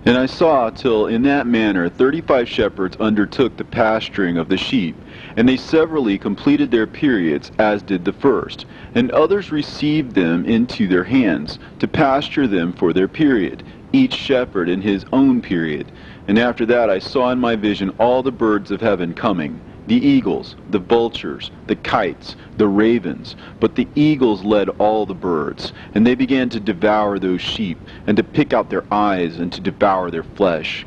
And I saw till in that manner 35 shepherds undertook the pasturing of the sheep, and they severally completed their periods, as did the first. And others received them into their hands, to pasture them for their period, each shepherd in his own period. And after that I saw in my vision all the birds of heaven coming, the eagles, the vultures, the kites, the ravens. But the eagles led all the birds, and they began to devour those sheep, and to pick out their eyes, and to devour their flesh.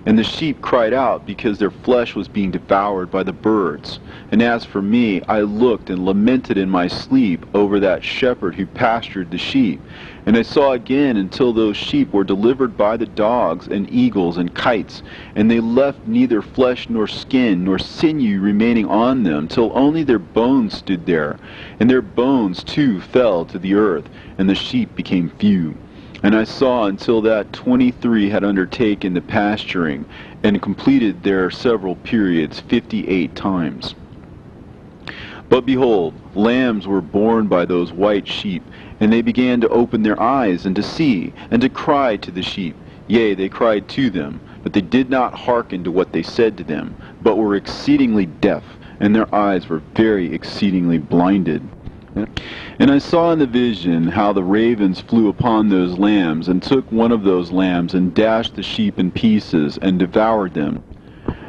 And the sheep cried out, because their flesh was being devoured by the birds. And as for me, I looked and lamented in my sleep over that shepherd who pastured the sheep. And I saw again until those sheep were delivered by the dogs and eagles and kites, and they left neither flesh nor skin nor sinew remaining on them, till only their bones stood there. And their bones too fell to the earth, and the sheep became few. And I saw until that 23 had undertaken the pasturing, and completed their several periods 58 times. But behold, lambs were born by those white sheep, and they began to open their eyes, and to see, and to cry to the sheep. Yea, they cried to them, but they did not hearken to what they said to them, but were exceedingly deaf, and their eyes were very exceedingly blinded. And I saw in the vision how the ravens flew upon those lambs, and took one of those lambs, and dashed the sheep in pieces, and devoured them.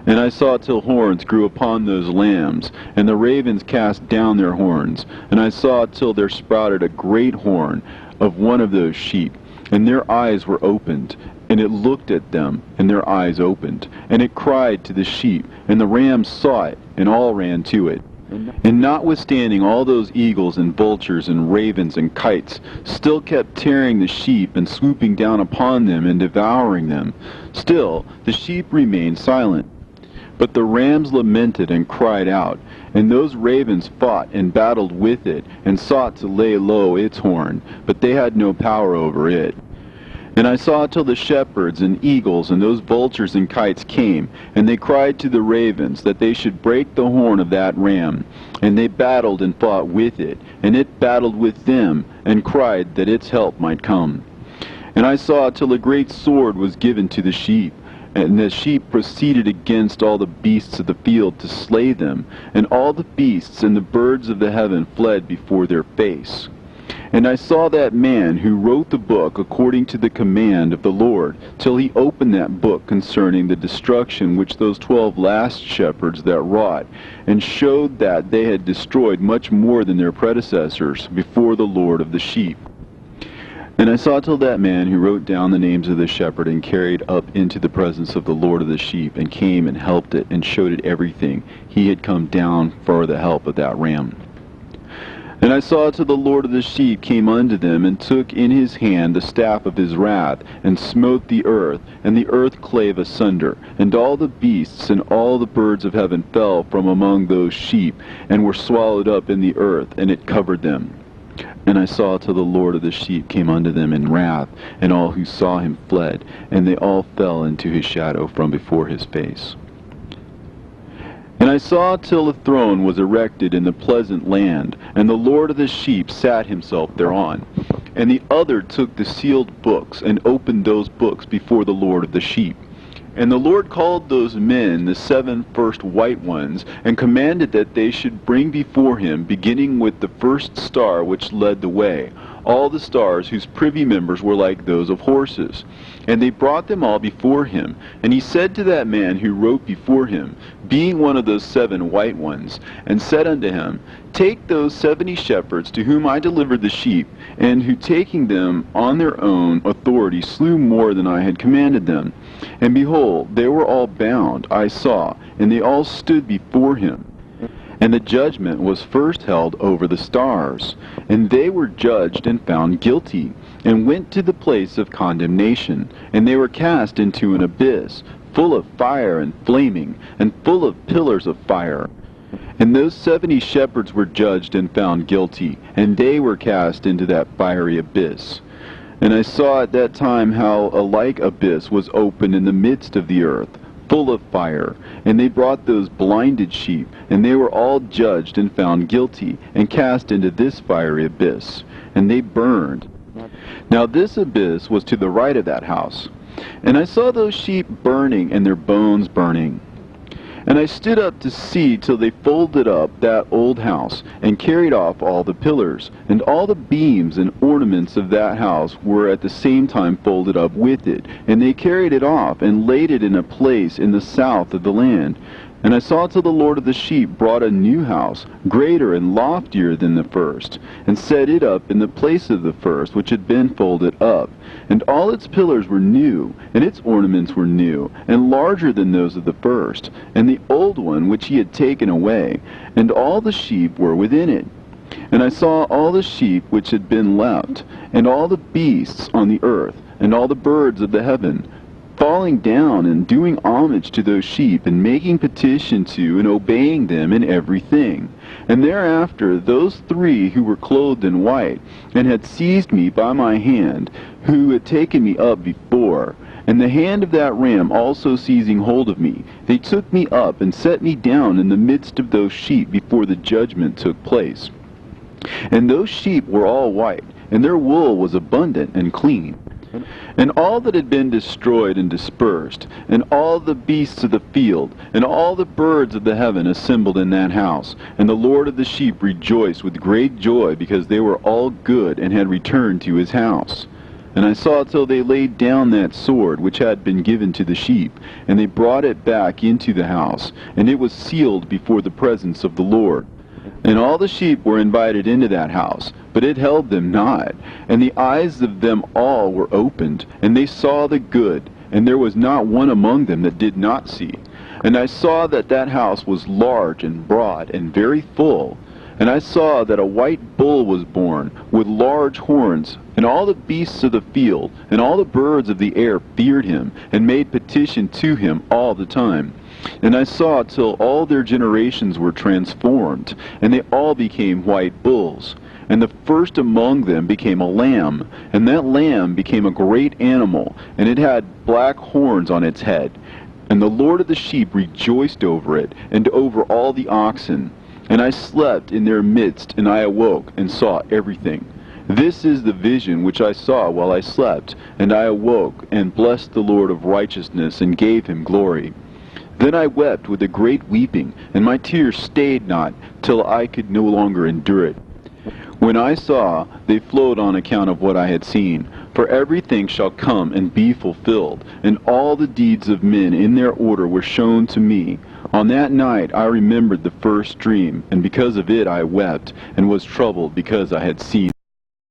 And I saw till horns grew upon those lambs, and the ravens cast down their horns. And I saw till there sprouted a great horn of one of those sheep, and their eyes were opened. And it looked at them, and their eyes opened. And it cried to the sheep, and the rams saw it, and all ran to it. And notwithstanding all those eagles and vultures and ravens and kites still kept tearing the sheep and swooping down upon them and devouring them, still the sheep remained silent. But the rams lamented and cried out, and those ravens fought and battled with it, and sought to lay low its horn, but they had no power over it. And I saw till the shepherds and eagles and those vultures and kites came, and they cried to the ravens that they should break the horn of that ram. And they battled and fought with it, and it battled with them, and cried that its help might come. And I saw till a great sword was given to the sheep, and the sheep proceeded against all the beasts of the field to slay them, and all the beasts and the birds of the heaven fled before their face. And I saw that man who wrote the book according to the command of the Lord, till he opened that book concerning the destruction which those 12 last shepherds that wrought, and showed that they had destroyed much more than their predecessors before the Lord of the sheep. And I saw till that man who wrote down the names of the shepherd, and carried up into the presence of the Lord of the sheep, and came and helped it, and showed it everything. He had come down for the help of that ram. And I saw till the Lord of the sheep came unto them, and took in his hand the staff of his wrath, and smote the earth, and the earth clave asunder, and all the beasts and all the birds of heaven fell from among those sheep, and were swallowed up in the earth, and it covered them. And I saw till the Lord of the sheep came unto them in wrath, and all who saw him fled, and they all fell into his shadow from before his face. And I saw till a throne was erected in the pleasant land, and the Lord of the sheep sat himself thereon. And the other took the sealed books, and opened those books before the Lord of the sheep. And the Lord called those men the 7 first white ones, and commanded that they should bring before him, beginning with the first star which led the way, all the stars whose privy members were like those of horses. And they brought them all before him. And he said to that man who wrote before him, being one of those 7 white ones, and said unto him, Take those 70 shepherds to whom I delivered the sheep, and who taking them on their own authority slew more than I had commanded them. And behold, they were all bound, I saw, and they all stood before him. And the judgment was first held over the stars, and they were judged and found guilty, and went to the place of condemnation, and they were cast into an abyss, full of fire and flaming, and full of pillars of fire. And those 70 shepherds were judged and found guilty, and they were cast into that fiery abyss. And I saw at that time how a like abyss was opened in the midst of the earth, full of fire. And they brought those blinded sheep, and they were all judged and found guilty, and cast into this fiery abyss, and they burned. Now this abyss was to the right of that house. And I saw those sheep burning, and their bones burning. And I stood up to see till they folded up that old house, and carried off all the pillars, and all the beams and ornaments of that house were at the same time folded up with it. And they carried it off, and laid it in a place in the south of the land. And I saw till the Lord of the sheep brought a new house, greater and loftier than the first, and set it up in the place of the first, which had been folded up. And all its pillars were new, and its ornaments were new, and larger than those of the first, and the old one which he had taken away, and all the sheep were within it. And I saw all the sheep which had been left, and all the beasts on the earth, and all the birds of the heaven, falling down and doing homage to those sheep, and making petition to and obeying them in everything. And thereafter those three who were clothed in white, and had seized me by my hand, who had taken me up before, and the hand of that ram also seizing hold of me, they took me up and set me down in the midst of those sheep before the judgment took place. And those sheep were all white, and their wool was abundant and clean. And all that had been destroyed and dispersed, and all the beasts of the field, and all the birds of the heaven assembled in that house. And the Lord of the sheep rejoiced with great joy, because they were all good, and had returned to his house. And I saw till they laid down that sword which had been given to the sheep, and they brought it back into the house, and it was sealed before the presence of the Lord. And all the sheep were invited into that house, but it held them not. And the eyes of them all were opened, and they saw the good, and there was not one among them that did not see. And I saw that that house was large and broad and very full. And I saw that a white bull was born, with large horns, and all the beasts of the field, and all the birds of the air feared him, and made petition to him all the time. And I saw till all their generations were transformed, and they all became white bulls. And the first among them became a lamb, and that lamb became a great animal, and it had black horns on its head. And the Lord of the sheep rejoiced over it, and over all the oxen. And I slept in their midst, and I awoke, and saw everything. This is the vision which I saw while I slept, and I awoke, and blessed the Lord of righteousness, and gave him glory. Then I wept with a great weeping, and my tears stayed not, till I could no longer endure it. When I saw, they flowed on account of what I had seen. For everything shall come and be fulfilled, and all the deeds of men in their order were shown to me. On that night I remembered the first dream, and because of it I wept, and was troubled because I had seen